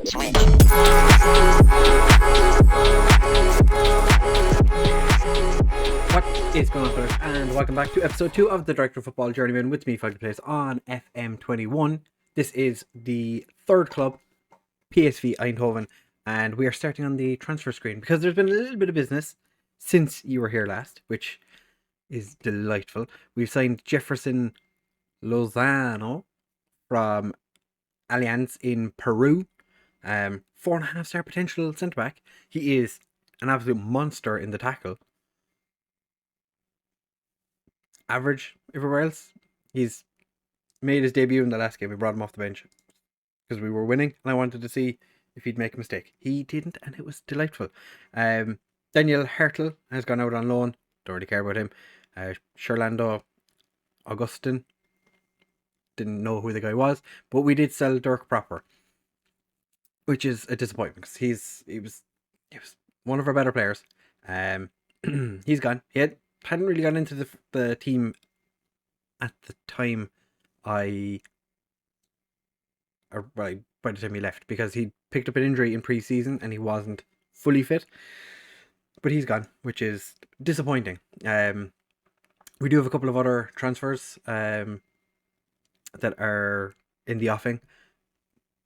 What is going on, fellas? And welcome back to episode 2 of the DoF Journeyman with me, FoggyPlays, on FM21. This is the third club, PSV Eindhoven, and we are starting on the transfer screen because there's been a little bit of business since you were here last, which is delightful. We've signed Jefferson Lozano from Allianz in Peru. 4.5-star potential centre back. He is an absolute monster in the tackle. Average everywhere else. He's made his debut in the last game. We brought him off the bench because we were winning, and I wanted to see if he'd make a mistake. He didn't, and it was delightful. Daniel Hertel has gone out on loan. Don't really care about him. Sherlando Augustin, didn't know who the guy was, but we did sell Dirk Proper, which is a disappointment because he was one of our better players. He's gone. He hadn't really gone into the team at the time by the time he left, because he picked up an injury in pre-season and he wasn't fully fit. But he's gone, which is disappointing. We do have a couple of other transfers that are in the offing.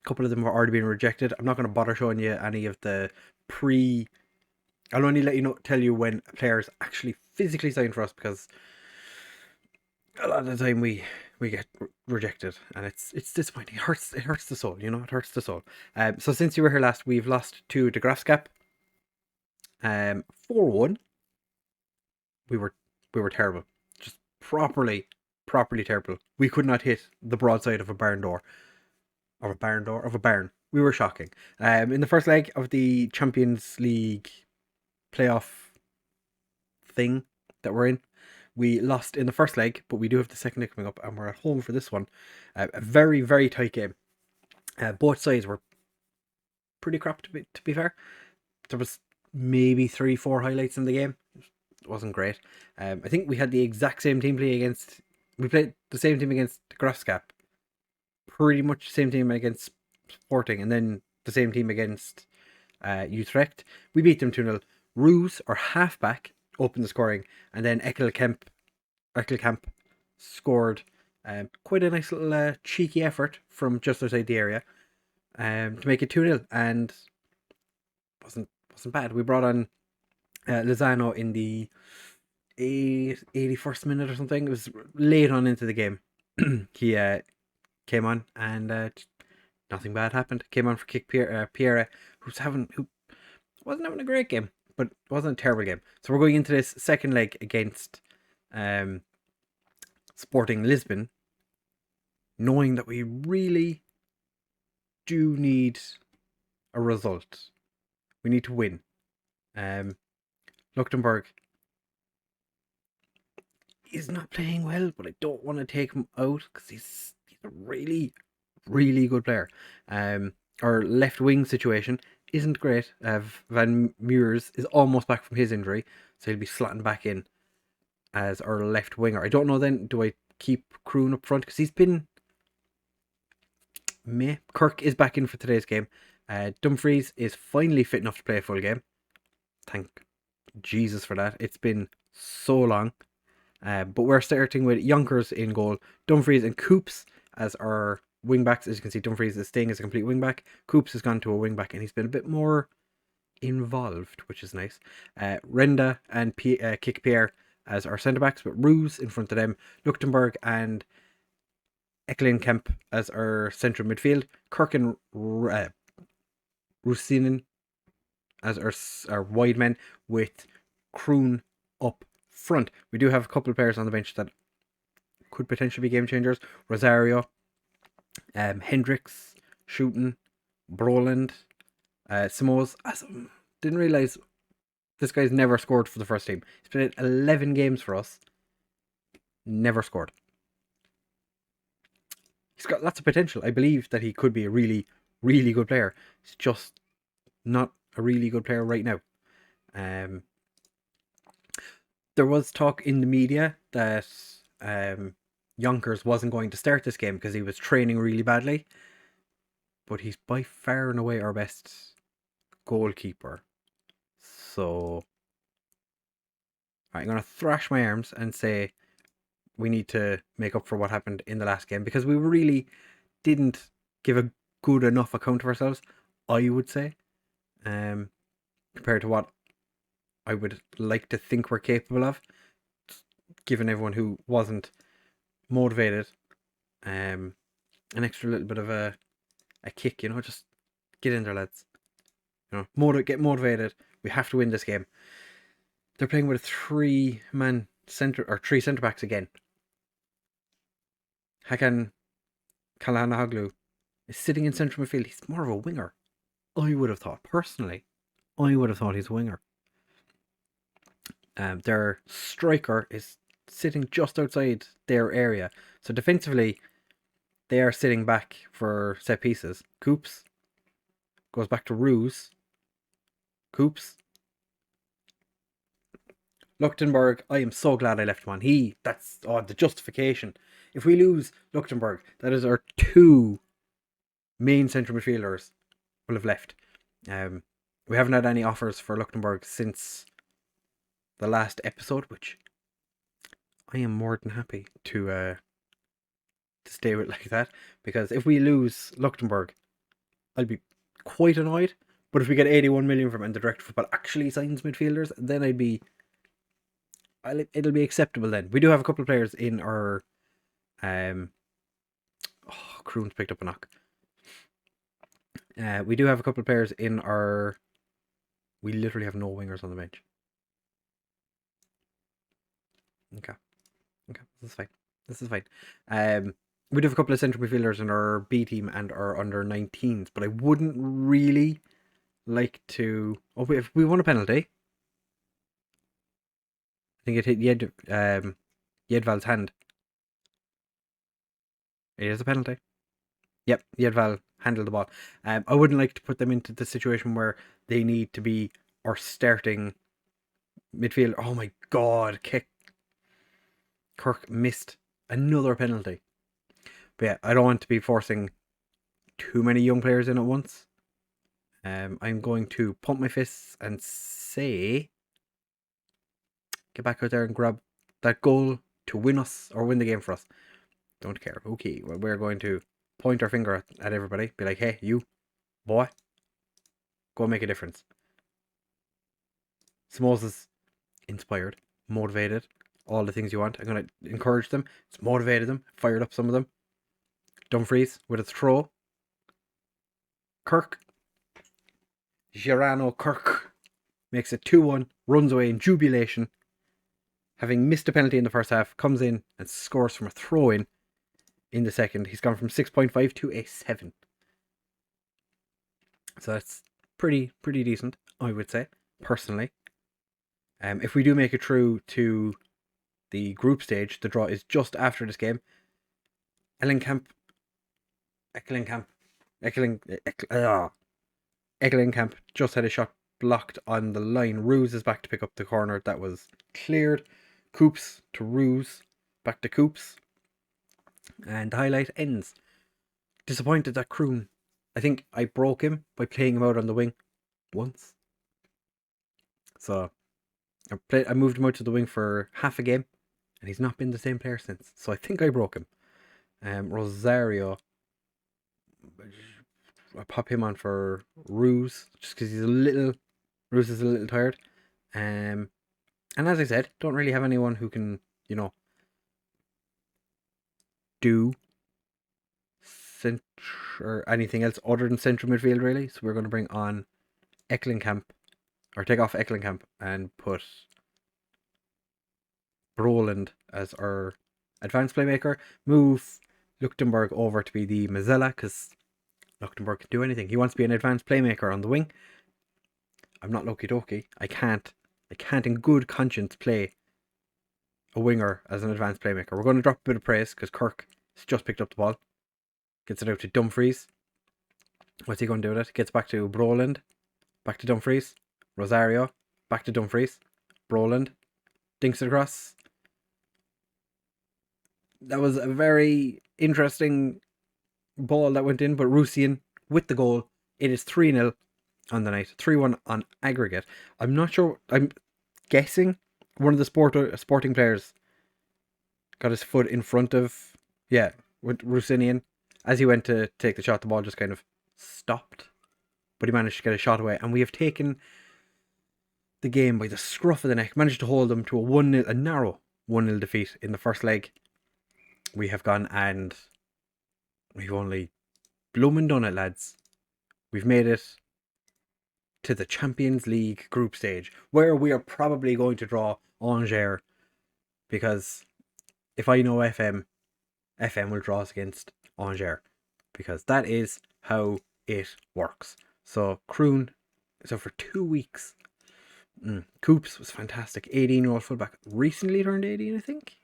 A couple of them have already been rejected. I'm not going to bother showing you any of the I'll only tell you when a player is actually physically signed for us, because a lot of the time we get rejected, and it's disappointing. It hurts the soul, it hurts the soul. So since you were here last, we've lost to De Graafschap 4-1. We were terrible. Just properly terrible. We could not hit the broadside of a barn. We were shocking. In the first leg of the Champions League playoff thing that we're in, we lost in the first leg, but we do have the second leg coming up, and we're at home for this one. A very, very tight game. Both sides were pretty crap, to be fair. There was maybe 3-4 highlights in the game. It wasn't great. I think we had the exact same team play against. We played the same team against Graafschap. Pretty much the same team against Sporting, and then the same team against Utrecht. We beat them 2-0. Roos, or halfback, opened the scoring, and then Eckelkamp scored quite a nice little cheeky effort from just outside the area to make it 2-0, and wasn't bad. We brought on Lozano in the 81st minute or something. It was late on into the game. He came on, and nothing bad happened. Came on for kick Pierre, who wasn't having a great game, but it wasn't a terrible game. So we're going into this second leg against Sporting Lisbon, knowing that we really do need a result. We need to win. Luxembourg is not playing well, but I don't want to take him out because he's a really, really good player. Our left wing situation isn't great. Van Meurs is almost back from his injury, so he'll be slotting back in as our left winger. I don't know then, do I keep Kroon up front? Because he's been meh. Kirk is back in for today's game. Dumfries is finally fit enough to play a full game. Thank Jesus for that. It's been so long. But we're starting with Yonkers in goal, Dumfries and Coops as our wing backs. As you can see, Dumfries is staying as a complete wing back. Coops has gone to a wing back, and he's been a bit more involved, which is nice. Renda and Kick Pierre as our centre backs, with Roos in front of them. Luxembourg and Eckelkamp as our central midfield. Kirk and Rusinen as our wide men, with Kroon up front. We do have a couple of players on the bench that could potentially be game changers. Rosario, Hendricks, Shooten, Broland, Simoes. Didn't realise this guy's never scored for the first team. He's played 11 games for us. Never scored. He's got lots of potential. I believe that he could be a really, really good player. He's just not a really good player right now. There was talk in the media that Yonkers wasn't going to start this game because he was training really badly. but he's by far and away our best goalkeeper. So I'm going to thrash my arms and say we need to make up for what happened in the last game, because we really didn't give a good enough account of ourselves, I would say, compared to what I would like to think we're capable of, given everyone who wasn't motivated. An extra little bit of a kick, just get in there, lads. Get motivated. We have to win this game. They're playing with a three centre backs again. Hakan Kalhanoglu is sitting in central midfield. He's more of a winger. I would have thought, personally. He's a winger. Their striker is sitting just outside their area. So defensively, they are sitting back for set pieces. Coops goes back to Roos. Coops. Luchtenberg, I am so glad I left him on. That's the justification. If we lose Luchtenberg, that is our two main central midfielders will have left. We haven't had any offers for Luchtenberg since the last episode, which I am more than happy to stay with like that, because if we lose Luchtenberg, I'll be quite annoyed. But if we get 81 million from him and the director of football actually signs midfielders, then it'll be acceptable then. We do have a couple of players in our Kroon's picked up a knock. We do have a couple of players in our... We literally have no wingers on the bench. Okay, this is fine. We do have a couple of central midfielders in our B team and our under 19s, but I wouldn't really like to... Oh, if we won a penalty, I think it hit Jedval's hand. It is a penalty. Yep, Jedval handled the ball. I wouldn't like to put them into the situation where they need to be our starting midfielder. Oh my god, Kirk missed another penalty. But yeah, I don't want to be forcing too many young players in at once. I'm going to pump my fists and say, get back out there and grab that goal to win us or win the game for us. Don't care. Okay, well, we're going to point our finger at everybody. Be like, hey, you, boy, go make a difference. Samos's inspired, motivated, all the things you want. I'm going to encourage them. It's motivated them, fired up some of them. Dumfries with a throw. Girano Kirk makes it 2-1, runs away in jubilation. Having missed a penalty in the first half, comes in and scores from a throw-in in the second. He's gone from 6.5 to a 7. So that's pretty decent, I would say, personally. If we do make it through to the group stage, the draw is just after this game. Ekelenkamp just had a shot blocked on the line. Roos is back to pick up the corner that was cleared. Coops to Roos, back to Coops, and the highlight ends. Disappointed that Kroon. I think I broke him by playing him out on the wing once. So I moved him out to the wing for half a game, and he's not been the same player since. So I think I broke him. Rosario, I pop him on for Roos just because Roos is a little tired. And as I said, don't really have anyone who can, do or anything else other than central midfield, really. So we're going to bring on Ekelenkamp, or take off Ekelenkamp and put Broland as our advanced playmaker. Move Luchtenberg over to be the Mazzella, because Luchtenberg can do anything. He wants to be an advanced playmaker on the wing. I'm not Loki Doki. I can't in good conscience play a winger as an advanced playmaker. We're going to drop a bit of praise because Kirk has just picked up the ball. Gets it out to Dumfries. What's he going to do with it? Gets back to Broland. Back to Dumfries. Rosario. Back to Dumfries. Broland. Dinks it across. That was a very interesting ball that went in, but Rusian with the goal. It is 3-0 on the night, 3-1 on aggregate. I'm not sure. I'm guessing one of the sporting players got his foot in front of, with Rusinian. As he went to take the shot, the ball just kind of stopped. But he managed to get a shot away. And we have taken the game by the scruff of the neck. Managed to hold them to a narrow 1-0 defeat in the first leg. We have gone and we've only bloomin' done it, lads. We've made it to the Champions League group stage, where we are probably going to draw Angers, because if I know FM will draw us against Angers, because that is how it works. So Kroon, so for 2 weeks, Coops was fantastic. 18-year-old fullback, recently turned 18, I think.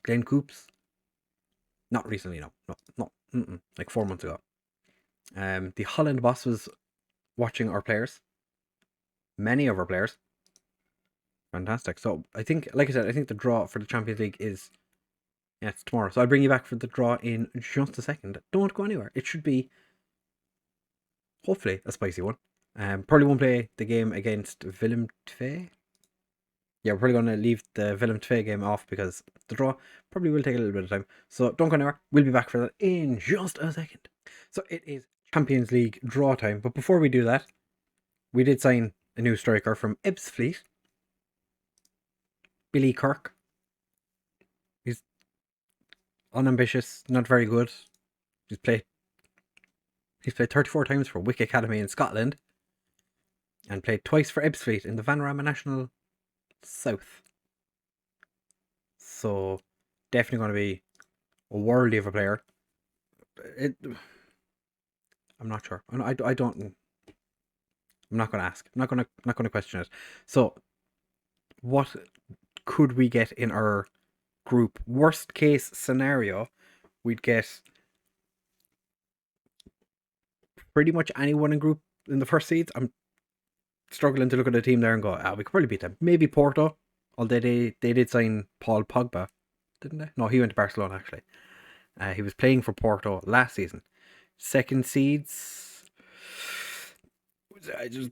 Glenn Coops, not recently, no, like 4 months ago. The Holland boss was watching our players, many of our players. Fantastic. So I think, like I said, I think the draw for the Champions League is, it's tomorrow. So I'll bring you back for the draw in just a second. Don't go anywhere. It should be, hopefully, a spicy one. Probably won't play the game against Willem II. Yeah, we're probably going to leave the Willem II game off because the draw probably will take a little bit of time. So don't go anywhere. We'll be back for that in just a second. So it is Champions League draw time. But before we do that, we did sign a new striker from Ebbsfleet, Billy Kirk. He's unambitious, not very good. He's played 34 times for Wick Academy in Scotland and played twice for Ebbsfleet in the Vanarama National South. So definitely going to be a worldly of a player. I'm not sure. I'm not going to ask. I'm not going to question it. So what could we get in our group? Worst case scenario, we'd get pretty much anyone in the first seeds. I'm struggling to look at the team there and go, we could probably beat them. Maybe Porto, although they did sign Paul Pogba, didn't they? No, he went to Barcelona actually. He was playing for Porto last season. Second seeds, there's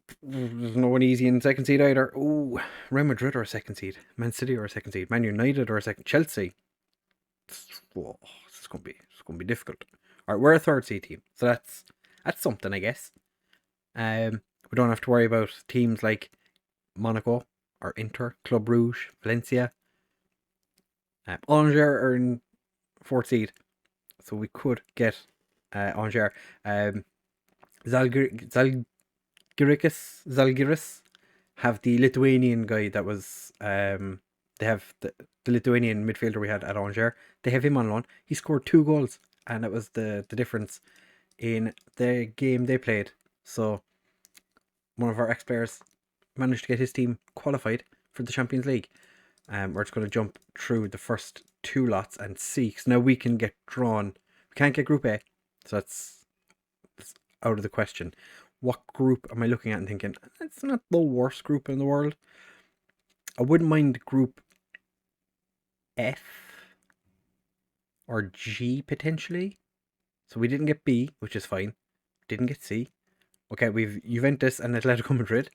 no one easy in second seed either. Oh, Real Madrid are a second seed, Man City are a second seed, Man United are a second, Chelsea. It's going to be difficult. All right, we're a third seed team, so that's something, I guess. We don't have to worry about teams like Monaco or Inter, Club Rouge, Valencia. Angers are in fourth seed, so we could get Angers. Zalgiris have the Lithuanian guy that was they have the Lithuanian midfielder we had at Angers. They have him on loan. He scored 2 goals, and that was the difference in the game they played. So one of our ex-players managed to get his team qualified for the Champions League. We're just going to jump through the first 2 lots and see. Because now we can get drawn. We can't get Group A, so that's out of the question. What group am I looking at and thinking, it's not the worst group in the world? I wouldn't mind Group F or G potentially. So we didn't get B, which is fine. Didn't get C. Okay, we've Juventus and Atletico Madrid.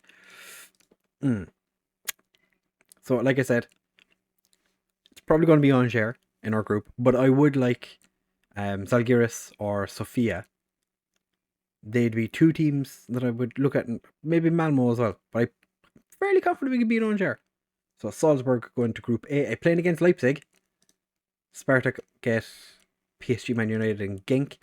So, like I said, it's probably going to be Angers in our group, but I would like Zalgiris or Sofia. They'd be 2 teams that I would look at, and maybe Malmo as well, but I'm fairly confident we can beat Angers. So, Salzburg going to Group A, playing against Leipzig. Spartak get PSG, Man United, and Genk.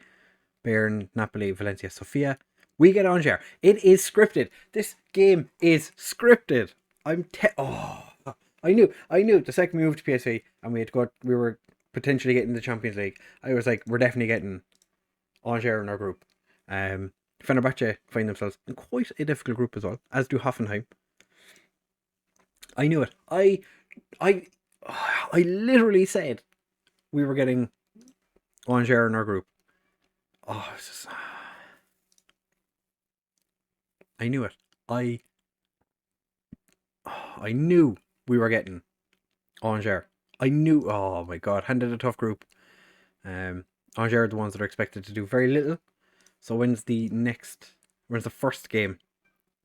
Bayern, Napoli, Valencia, Sofia. We get Angers. It is scripted. This game is scripted. I knew the second we moved to PSV and we were potentially getting the Champions League. I was like, we're definitely getting Angers in our group. Fenerbahce find themselves in quite a difficult group as well, as do Hoffenheim. I knew it. I literally said we were getting Angers in our group. I knew it. I knew we were getting Angers. I knew. Oh my god, handed a tough group. Angers are the ones that are expected to do very little. So when's the first game?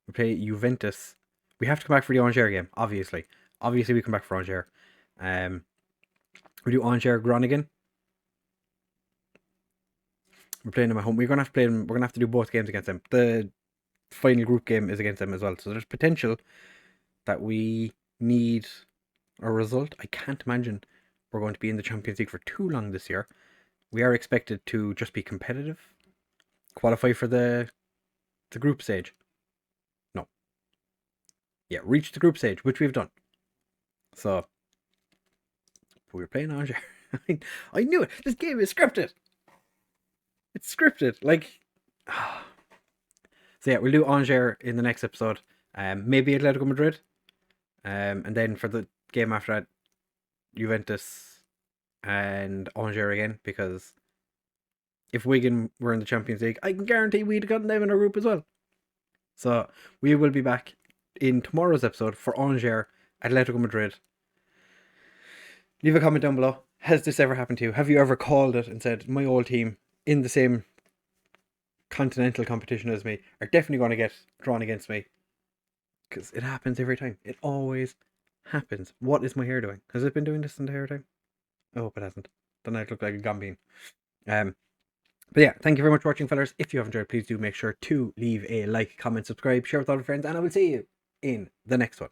We play Juventus. We have to come back for the Angers game, obviously. Obviously, we come back for Angers. We do Angers Groningen. We're playing them at home. We're gonna have to play them. We're gonna have to do both games against them. The final group game is against them as well. So there's potential that we need a result. I can't imagine we're going to be in the Champions League for too long this year. We are expected to just be competitive, qualify for the group stage. No. Yeah, reach the group stage, which we've done. So, we were playing Angers. I knew it. This game is scripted. It's scripted. Like, so yeah, we'll do Angers in the next episode. Maybe Atletico Madrid. And then for the game after that, Juventus and Angers again, because if Wigan were in the Champions League, I can guarantee we'd have gotten them in our group as well. So we will be back in tomorrow's episode for Angers, Atletico Madrid. Leave a comment down below. Has this ever happened to you? Have you ever called it and said, my old team in the same continental competition as me are definitely going to get drawn against me? Because it happens every time. It always happens. What is my hair doing? Has it been doing this the entire time? I hope it hasn't. Then I'd look like a Gambine. But yeah, thank you very much for watching, fellas. If you have enjoyed, please do make sure to leave a like, comment, subscribe, share with all your friends, and I will see you in the next one.